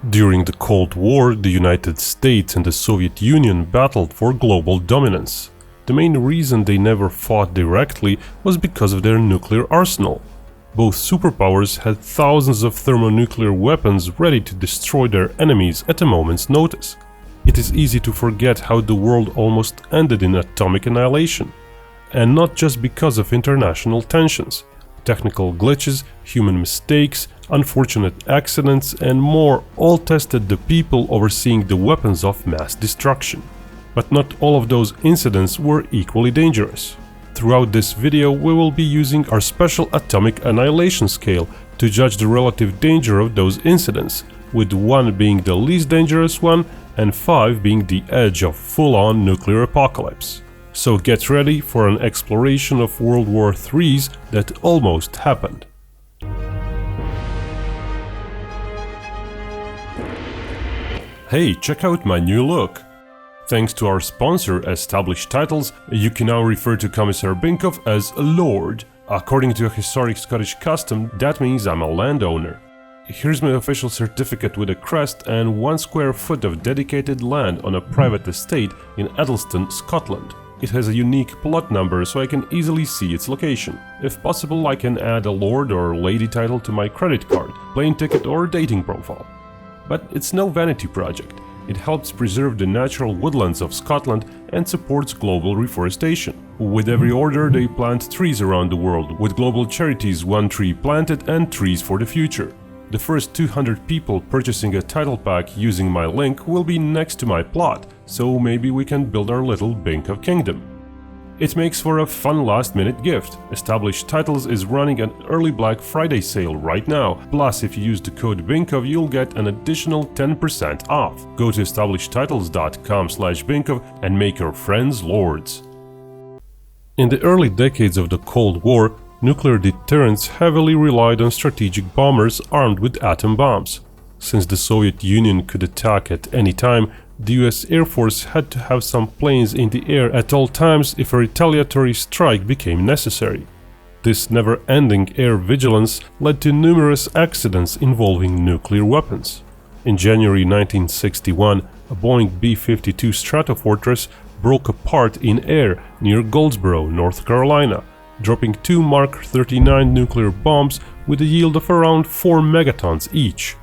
During the Cold War, the United States and the Soviet Union battled for global dominance. The main reason they never fought directly was because of their nuclear arsenal. Both superpowers had thousands of thermonuclear weapons ready to destroy their enemies at a moment's notice. It is easy to forget how the world almost ended in atomic annihilation. And not just because of international tensions. Technical glitches, human mistakes, unfortunate accidents, and more all tested the people overseeing the weapons of mass destruction. But not all of those incidents were equally dangerous. Throughout this video, we will be using our special Atomic Annihilation Scale to judge the relative danger of those incidents, with 1 being the least dangerous one and 5 being the edge of full-on nuclear apocalypse. So get ready for an exploration of World War III's that almost happened. Hey, check out my new look! Thanks to our sponsor, Established Titles, you can now refer to Commissar Binkov as a Lord. According to a historic Scottish custom, that means I'm a landowner. Here's my official certificate with a crest and 1 square foot of dedicated land on a private estate in Edelston, Scotland. It has a unique plot number so I can easily see its location. If possible, I can add a lord or lady title to my credit card, plane ticket or dating profile. But it's no vanity project. It helps preserve the natural woodlands of Scotland and supports global reforestation. With every order, they plant trees around the world, with global charities 1 tree planted and trees for the future. The first 200 people purchasing a title pack using my link will be next to my plot, so maybe we can build our little Binkov kingdom. It makes for a fun last-minute gift. Established Titles is running an early Black Friday sale right now, plus if you use the code Binkov you'll get an additional 10% off. Go to establishedtitles.com/Binkov and make your friends lords. In the early decades of the Cold War, nuclear deterrence heavily relied on strategic bombers armed with atom bombs. Since the Soviet Union could attack at any time, the US Air Force had to have some planes in the air at all times if a retaliatory strike became necessary. This never-ending air vigilance led to numerous accidents involving nuclear weapons. In January 1961, a Boeing B-52 Stratofortress broke apart in air near Goldsboro, North Carolina, dropping 2 Mark 39 nuclear bombs with a yield of around 4 megatons each.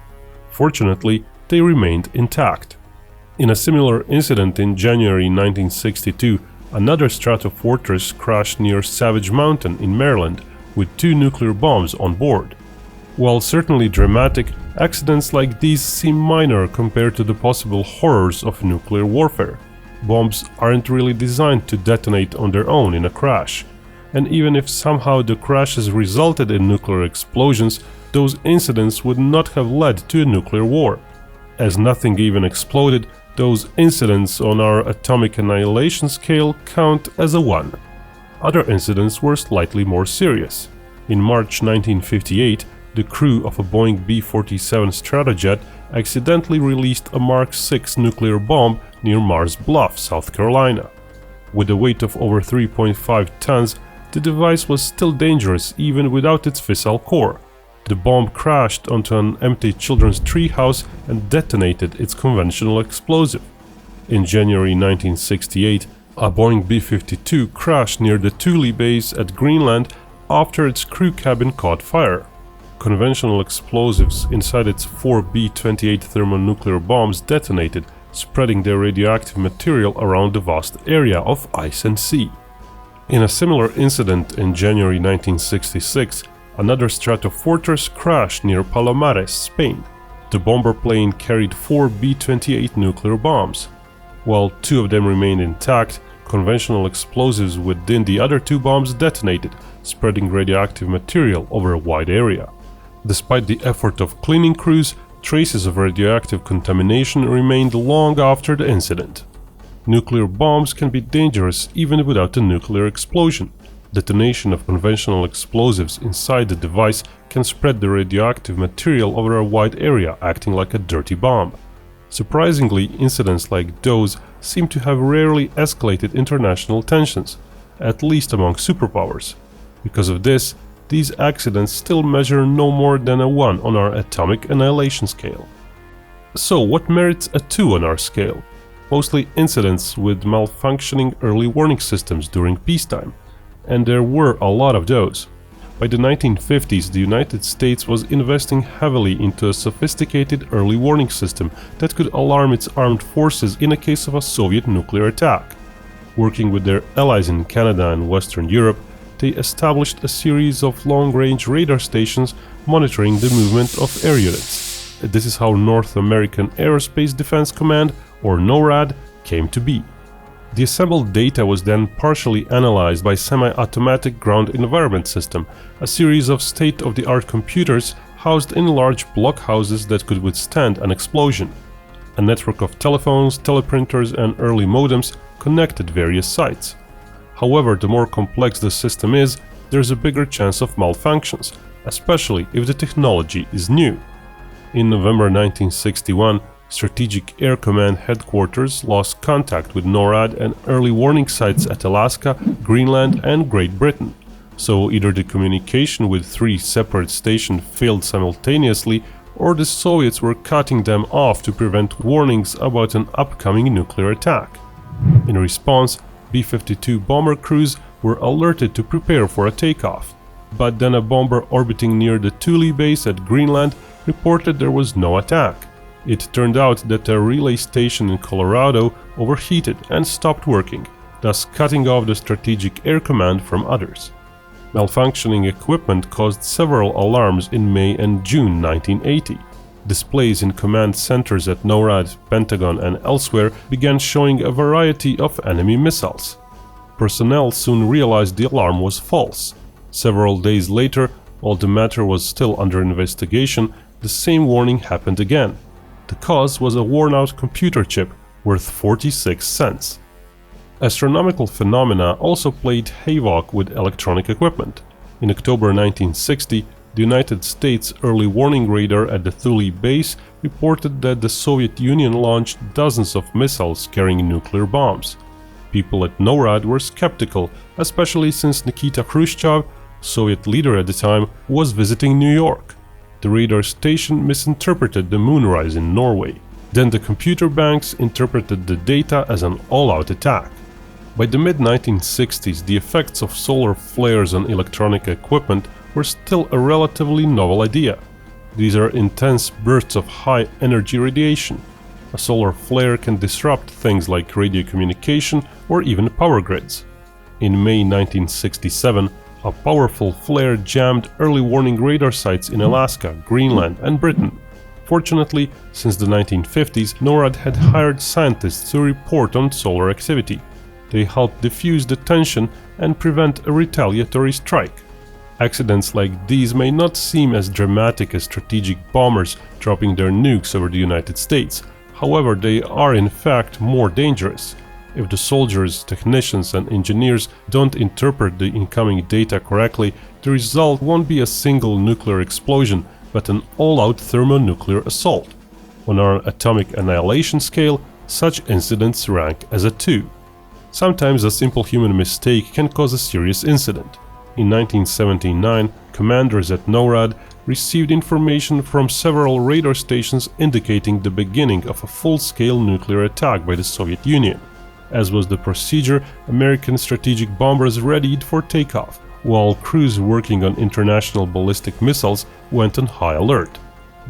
Fortunately, they remained intact. In a similar incident in January 1962, another Stratofortress crashed near Savage Mountain in Maryland with 2 nuclear bombs on board. While certainly dramatic, accidents like these seem minor compared to the possible horrors of nuclear warfare. Bombs aren't really designed to detonate on their own in a crash. And even if somehow the crashes resulted in nuclear explosions, those incidents would not have led to a nuclear war. As nothing even exploded, those incidents on our Atomic Annihilation Scale count as a 1. Other incidents were slightly more serious. In March 1958, the crew of a Boeing B-47 Stratojet accidentally released a Mark VI nuclear bomb near Mars Bluff, South Carolina. With a weight of over 3.5 tons, the device was still dangerous even without its fissile core. The bomb crashed onto an empty children's treehouse and detonated its conventional explosive. In January 1968, a Boeing B-52 crashed near the Thule base at Greenland after its crew cabin caught fire. Conventional explosives inside its 4 B-28 thermonuclear bombs detonated, spreading their radioactive material around the vast area of ice and sea. In a similar incident in January 1966, another Stratofortress crashed near Palomares, Spain. The bomber plane carried 4 B-28 nuclear bombs. While 2 of them remained intact, conventional explosives within the other 2 bombs detonated, spreading radioactive material over a wide area. Despite the effort of cleaning crews, traces of radioactive contamination remained long after the incident. Nuclear bombs can be dangerous even without a nuclear explosion. Detonation of conventional explosives inside the device can spread the radioactive material over a wide area, acting like a dirty bomb. Surprisingly, incidents like those seem to have rarely escalated international tensions, at least among superpowers. Because of this, these accidents still measure no more than a 1 on our Atomic Annihilation Scale. So, what merits a 2 on our scale? Mostly incidents with malfunctioning early warning systems during peacetime, and there were a lot of those. By the 1950s, the United States was investing heavily into a sophisticated early warning system that could alarm its armed forces in a case of a Soviet nuclear attack. Working with their allies in Canada and Western Europe, they established a series of long-range radar stations monitoring the movement of air units. This is how North American Aerospace Defense Command, or NORAD, came to be. The assembled data was then partially analyzed by Semi-Automatic Ground Environment System, a series of state-of-the-art computers housed in large blockhouses that could withstand an explosion. A network of telephones, teleprinters, and early modems connected various sites. However, the more complex the system is, there's a bigger chance of malfunctions, especially if the technology is new. In November 1961, Strategic Air Command headquarters lost contact with NORAD and early warning sites at Alaska, Greenland, and Great Britain. So either the communication with 3 separate stations failed simultaneously, or the Soviets were cutting them off to prevent warnings about an upcoming nuclear attack. In response, B-52 bomber crews were alerted to prepare for a takeoff. But then a bomber orbiting near the Thule base at Greenland reported there was no attack. It turned out that a relay station in Colorado overheated and stopped working, thus cutting off the Strategic Air Command from others. Malfunctioning equipment caused several alarms in May and June 1980. Displays in command centers at NORAD, Pentagon, and elsewhere began showing a variety of enemy missiles. Personnel soon realized the alarm was false. Several days later, while the matter was still under investigation, the same warning happened again. The cause was a worn-out computer chip worth 46 cents. Astronomical phenomena also played havoc with electronic equipment. In October 1960, the United States early warning radar at the Thule base reported that the Soviet Union launched dozens of missiles carrying nuclear bombs. People at NORAD were skeptical, especially since Nikita Khrushchev, Soviet leader at the time, was visiting New York. The radar station misinterpreted the moonrise in Norway. Then the computer banks interpreted the data as an all-out attack. By the mid-1960s, the effects of solar flares on electronic equipment were still a relatively novel idea. These are intense bursts of high-energy radiation. A solar flare can disrupt things like radio communication or even power grids. In May 1967, a powerful flare jammed early warning radar sites in Alaska, Greenland, and Britain. Fortunately, since the 1950s, NORAD had hired scientists to report on solar activity. They helped diffuse the tension and prevent a retaliatory strike. Accidents like these may not seem as dramatic as strategic bombers dropping their nukes over the United States. However, they are in fact more dangerous. If the soldiers, technicians, and engineers don't interpret the incoming data correctly, the result won't be a single nuclear explosion, but an all-out thermonuclear assault. On our Atomic Annihilation Scale, such incidents rank as a 2. Sometimes a simple human mistake can cause a serious incident. In 1979, commanders at NORAD received information from several radar stations indicating the beginning of a full-scale nuclear attack by the Soviet Union. As was the procedure, American strategic bombers readied for takeoff, while crews working on international ballistic missiles went on high alert.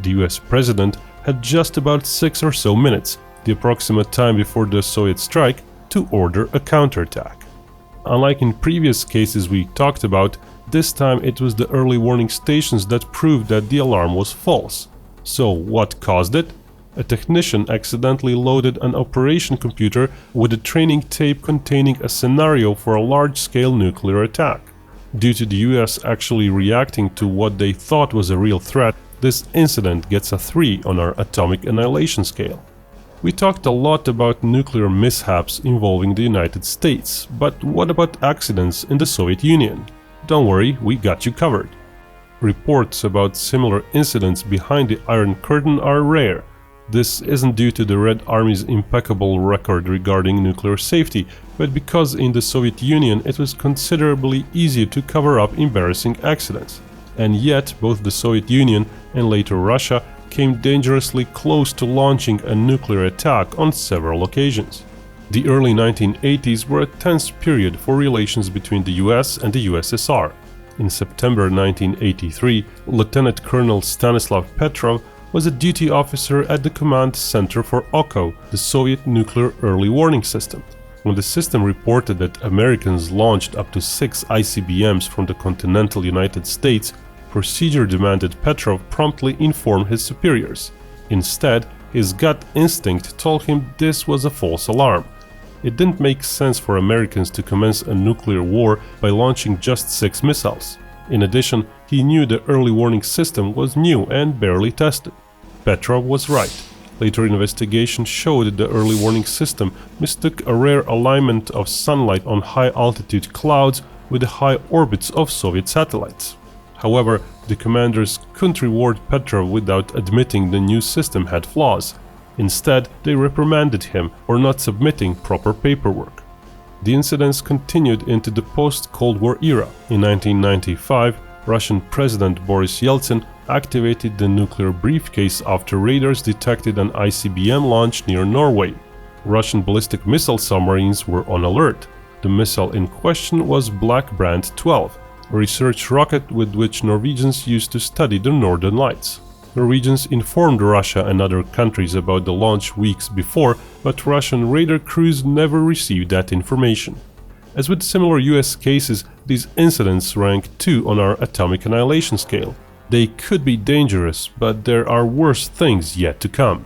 The US president had just about 6 or so minutes, the approximate time before the Soviet strike, to order a counterattack. Unlike in previous cases we talked about, this time it was the early warning stations that proved that the alarm was false. So what caused it? A technician accidentally loaded an operation computer with a training tape containing a scenario for a large-scale nuclear attack. Due to the US actually reacting to what they thought was a real threat, this incident gets a 3 on our Atomic Annihilation Scale. We talked a lot about nuclear mishaps involving the United States, but what about accidents in the Soviet Union? Don't worry, we got you covered. Reports about similar incidents behind the Iron Curtain are rare. This isn't due to the Red Army's impeccable record regarding nuclear safety, but because in the Soviet Union it was considerably easier to cover up embarrassing accidents. And yet, both the Soviet Union and later Russia came dangerously close to launching a nuclear attack on several occasions. The early 1980s were a tense period for relations between the US and the USSR. In September 1983, Lieutenant Colonel Stanislav Petrov was a duty officer at the command center for OKO, the Soviet nuclear early warning system. When the system reported that Americans launched up to 6 ICBMs from the continental United States, procedure demanded Petrov promptly inform his superiors. Instead, his gut instinct told him this was a false alarm. It didn't make sense for Americans to commence a nuclear war by launching just 6 missiles. In addition, he knew the early warning system was new and barely tested. Petrov was right. Later investigation showed that the early warning system mistook a rare alignment of sunlight on high-altitude clouds with the high orbits of Soviet satellites. However, the commanders couldn't reward Petrov without admitting the new system had flaws. Instead, they reprimanded him for not submitting proper paperwork. The incidents continued into the post-Cold War era. In 1995, Russian President Boris Yeltsin activated the nuclear briefcase after radars detected an ICBM launch near Norway. Russian ballistic missile submarines were on alert. The missile in question was Black Brant 12, a research rocket with which Norwegians used to study the Northern Lights. Norwegians informed Russia and other countries about the launch weeks before, but Russian radar crews never received that information. As with similar US cases, these incidents rank 2 on our Atomic Annihilation Scale. They could be dangerous, but there are worse things yet to come.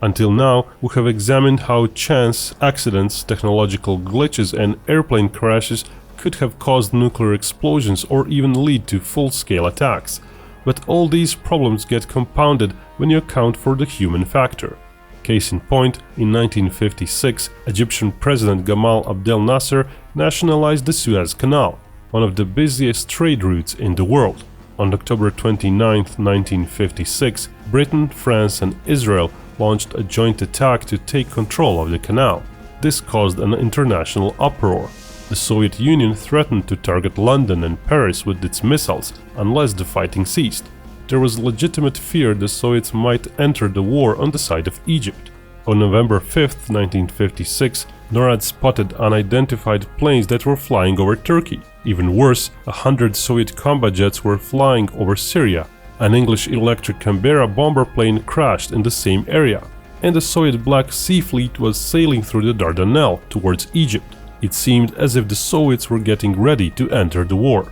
Until now, we have examined how chance, accidents, technological glitches and airplane crashes could have caused nuclear explosions or even lead to full-scale attacks. But all these problems get compounded when you account for the human factor. Case in point, in 1956, Egyptian President Gamal Abdel Nasser nationalized the Suez Canal, one of the busiest trade routes in the world. On October 29, 1956, Britain, France and Israel launched a joint attack to take control of the canal. This caused an international uproar. The Soviet Union threatened to target London and Paris with its missiles unless the fighting ceased. There was legitimate fear the Soviets might enter the war on the side of Egypt. On November 5, 1956, NORAD spotted unidentified planes that were flying over Turkey. Even worse, 100 Soviet combat jets were flying over Syria. An English electric Canberra bomber plane crashed in the same area, and the Soviet Black Sea Fleet was sailing through the Dardanelles towards Egypt. It seemed as if the Soviets were getting ready to enter the war.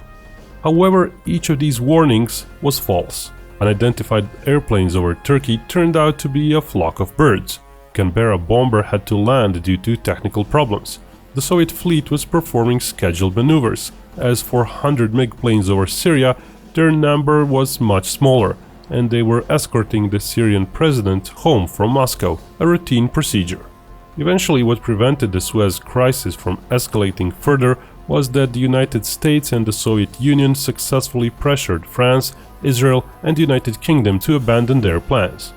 However, each of these warnings was false. Unidentified airplanes over Turkey turned out to be a flock of birds. Canberra bomber had to land due to technical problems. The Soviet fleet was performing scheduled maneuvers. As for 100 MiG planes over Syria, their number was much smaller, and they were escorting the Syrian president home from Moscow, a routine procedure. Eventually, what prevented the Suez crisis from escalating further was that the United States and the Soviet Union successfully pressured France, Israel and the United Kingdom to abandon their plans.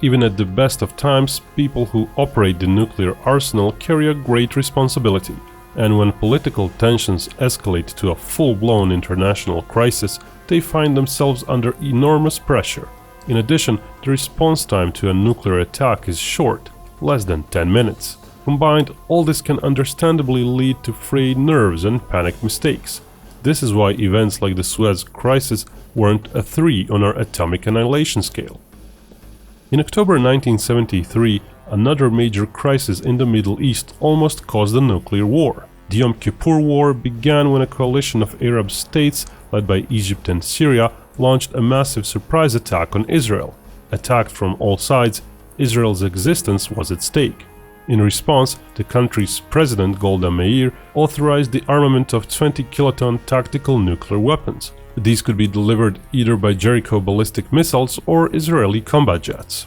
Even at the best of times, people who operate the nuclear arsenal carry a great responsibility, and when political tensions escalate to a full-blown international crisis, they find themselves under enormous pressure. In addition, the response time to a nuclear attack is short, less than 10 minutes. Combined, all this can understandably lead to frayed nerves and panicked mistakes. This is why events like the Suez crisis weren't a 3 on our Atomic Annihilation Scale. In October 1973, another major crisis in the Middle East almost caused a nuclear war. The Yom Kippur War began when a coalition of Arab states, led by Egypt and Syria, launched a massive surprise attack on Israel. Attacked from all sides, Israel's existence was at stake. In response, the country's president Golda Meir authorized the armament of 20-kiloton tactical nuclear weapons. These could be delivered either by Jericho ballistic missiles or Israeli combat jets.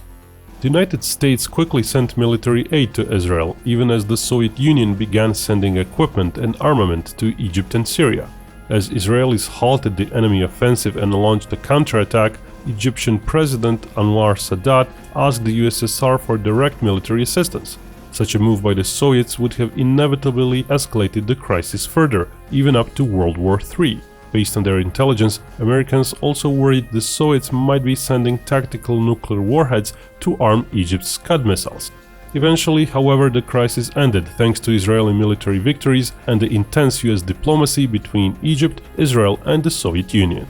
The United States quickly sent military aid to Israel, even as the Soviet Union began sending equipment and armament to Egypt and Syria. As Israelis halted the enemy offensive and launched a counterattack, Egyptian President Anwar Sadat asked the USSR for direct military assistance. Such a move by the Soviets would have inevitably escalated the crisis further, even up to World War III. Based on their intelligence, Americans also worried the Soviets might be sending tactical nuclear warheads to arm Egypt's Scud missiles. Eventually, however, the crisis ended thanks to Israeli military victories and the intense US diplomacy between Egypt, Israel and the Soviet Union.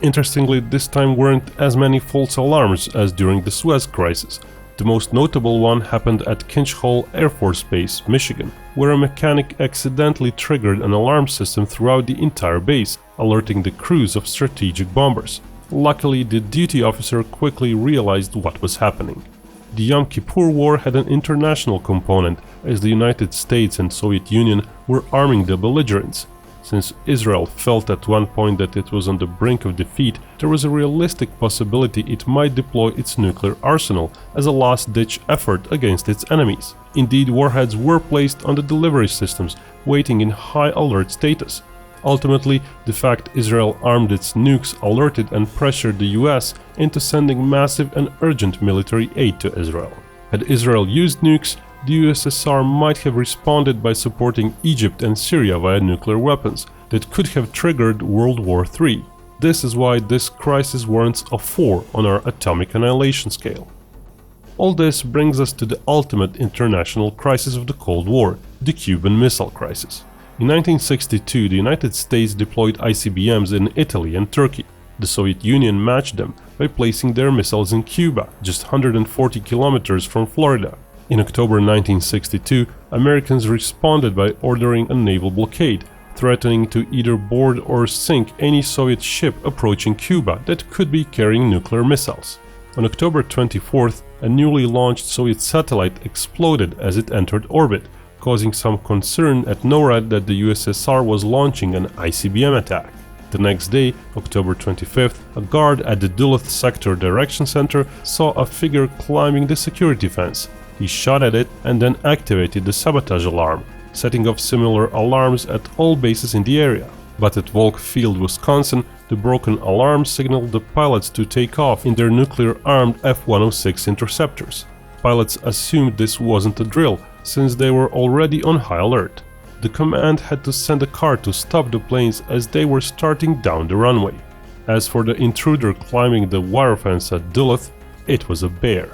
Interestingly, this time weren't as many false alarms as during the Suez Crisis. The most notable one happened at Kinch Hall Air Force Base, Michigan, where a mechanic accidentally triggered an alarm system throughout the entire base, alerting the crews of strategic bombers. Luckily, the duty officer quickly realized what was happening. The Yom Kippur War had an international component, as the United States and Soviet Union were arming the belligerents. Since Israel felt at one point that it was on the brink of defeat, there was a realistic possibility it might deploy its nuclear arsenal as a last-ditch effort against its enemies. Indeed, warheads were placed on the delivery systems, waiting in high alert status. Ultimately, the fact Israel armed its nukes alerted and pressured the US into sending massive and urgent military aid to Israel. Had Israel used nukes, the USSR might have responded by supporting Egypt and Syria via nuclear weapons that could have triggered World War III. This is why this crisis warrants a 4 on our Atomic Annihilation Scale. All this brings us to the ultimate international crisis of the Cold War, the Cuban Missile Crisis. In 1962, the United States deployed ICBMs in Italy and Turkey. The Soviet Union matched them by placing their missiles in Cuba, just 140 kilometers from Florida. In October 1962, Americans responded by ordering a naval blockade, threatening to either board or sink any Soviet ship approaching Cuba that could be carrying nuclear missiles. On October 24th, a newly launched Soviet satellite exploded as it entered orbit, causing some concern at NORAD that the USSR was launching an ICBM attack. The next day, October 25th, a guard at the Duluth Sector Direction Center saw a figure climbing the security fence. He shot at it and then activated the sabotage alarm, setting off similar alarms at all bases in the area. But at Volk Field, Wisconsin, the broken alarm signaled the pilots to take off in their nuclear-armed F-106 interceptors. Pilots assumed this wasn't a drill, since they were already on high alert. The command had to send a car to stop the planes as they were starting down the runway. As for the intruder climbing the wire fence at Duluth, it was a bear.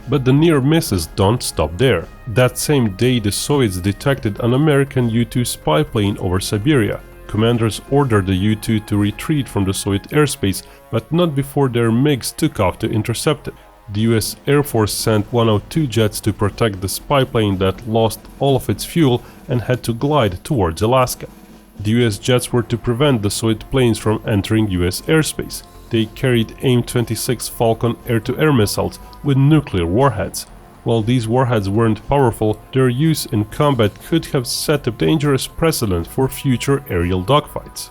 But the near misses don't stop there. That same day, the Soviets detected an American U-2 spy plane over Siberia. Commanders ordered the U-2 to retreat from the Soviet airspace, but not before their MiGs took off to intercept it. The US Air Force sent 102 jets to protect the spy plane that lost all of its fuel and had to glide towards Alaska. The US jets were to prevent the Soviet planes from entering US airspace. They carried AIM-26 Falcon air-to-air missiles with nuclear warheads. While these warheads weren't powerful, their use in combat could have set a dangerous precedent for future aerial dogfights.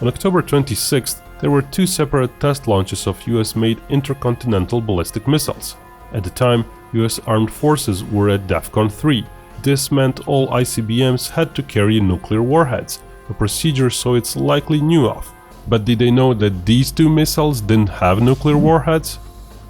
On October 26th, there were 2 separate test launches of US-made intercontinental ballistic missiles. At the time, US armed forces were at DEFCON 3. This meant all ICBMs had to carry nuclear warheads, a procedure Soviets likely knew of. But did they know that these 2 missiles didn't have nuclear warheads?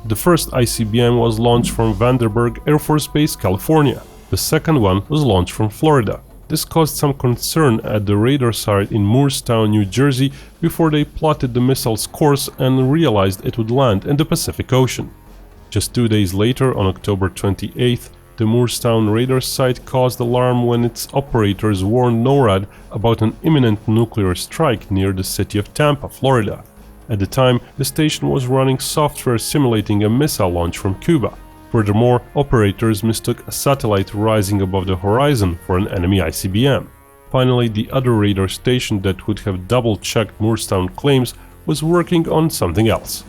The first ICBM was launched from Vandenberg Air Force Base, California. The second one was launched from Florida. This caused some concern at the radar site in Moorestown, New Jersey, before they plotted the missile's course and realized it would land in the Pacific Ocean. Just 2 days later, on October 28th, the Moorestown radar site caused alarm when its operators warned NORAD about an imminent nuclear strike near the city of Tampa, Florida. At the time, the station was running software simulating a missile launch from Cuba. Furthermore, operators mistook a satellite rising above the horizon for an enemy ICBM. Finally, the other radar station that would have double-checked Moorestown claims was working on something else.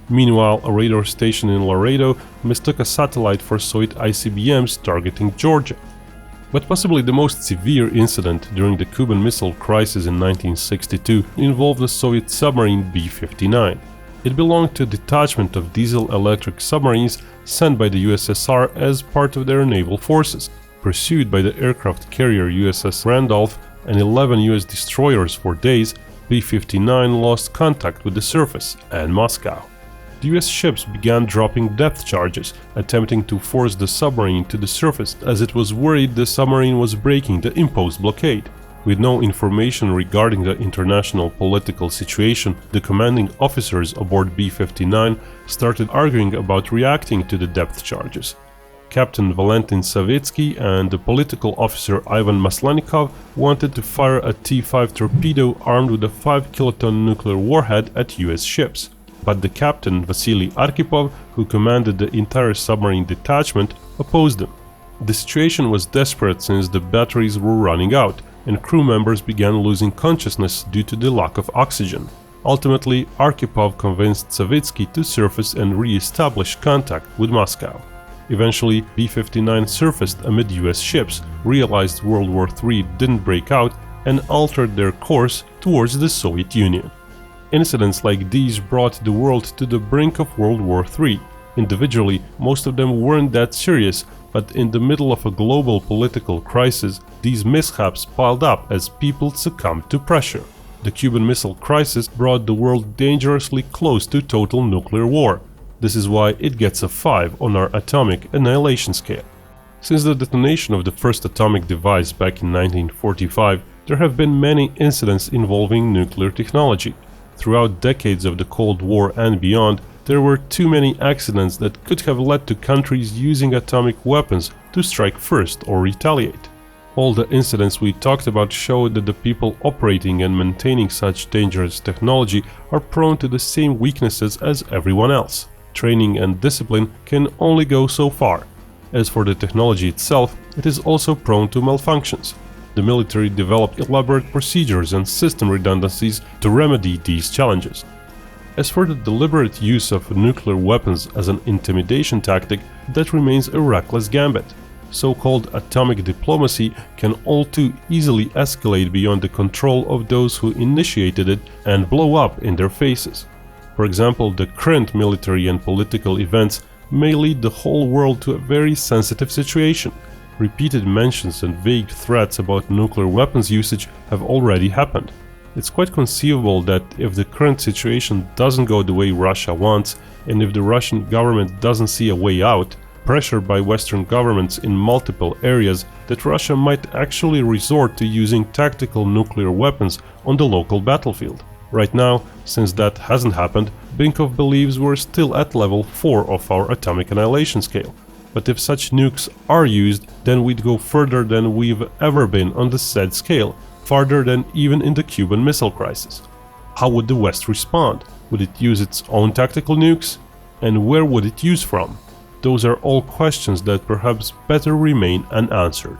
Meanwhile, a radar station in Laredo mistook a satellite for Soviet ICBMs targeting Georgia. But possibly the most severe incident during the Cuban Missile Crisis in 1962 involved the Soviet submarine B-59. It belonged to a detachment of diesel-electric submarines sent by the USSR as part of their naval forces. Pursued by the aircraft carrier USS Randolph and 11 US destroyers for days, B-59 lost contact with the surface and Moscow. The US ships began dropping depth charges, attempting to force the submarine to the surface as it was worried the submarine was breaking the imposed blockade. With no information regarding the international political situation, the commanding officers aboard B-59 started arguing about reacting to the depth charges. Captain Valentin Savitsky and the political officer Ivan Maslenikov wanted to fire a T-5 torpedo armed with a 5-kiloton nuclear warhead at US ships. But the captain, Vasily Arkhipov, who commanded the entire submarine detachment, opposed them. The situation was desperate since the batteries were running out, and crew members began losing consciousness due to the lack of oxygen. Ultimately, Arkhipov convinced Savitsky to surface and re-establish contact with Moscow. Eventually, B-59 surfaced amid US ships, realized World War III didn't break out, and altered their course towards the Soviet Union. Incidents like these brought the world to the brink of World War III. Individually, most of them weren't that serious, but in the middle of a global political crisis, these mishaps piled up as people succumbed to pressure. The Cuban Missile Crisis brought the world dangerously close to total nuclear war. This is why it gets a 5 on our Atomic Annihilation Scale. Since the detonation of the first atomic device back in 1945, there have been many incidents involving nuclear technology. Throughout decades of the Cold War and beyond, there were too many accidents that could have led to countries using atomic weapons to strike first or retaliate. All the incidents we talked about show that the people operating and maintaining such dangerous technology are prone to the same weaknesses as everyone else. Training and discipline can only go so far. As for the technology itself, it is also prone to malfunctions. The military developed elaborate procedures and system redundancies to remedy these challenges. As for the deliberate use of nuclear weapons as an intimidation tactic, that remains a reckless gambit. So-called atomic diplomacy can all too easily escalate beyond the control of those who initiated it and blow up in their faces. For example, the current military and political events may lead the whole world to a very sensitive situation. Repeated mentions and vague threats about nuclear weapons usage have already happened. It's quite conceivable that if the current situation doesn't go the way Russia wants, and if the Russian government doesn't see a way out, pressured by Western governments in multiple areas, that Russia might actually resort to using tactical nuclear weapons on the local battlefield. Right now, since that hasn't happened, Binkov believes we're still at level 4 of our Atomic Annihilation Scale. But if such nukes are used, then we'd go further than we've ever been on the said scale, farther than even in the Cuban Missile Crisis. How would the West respond? Would it use its own tactical nukes? And where would it use from? Those are all questions that perhaps better remain unanswered.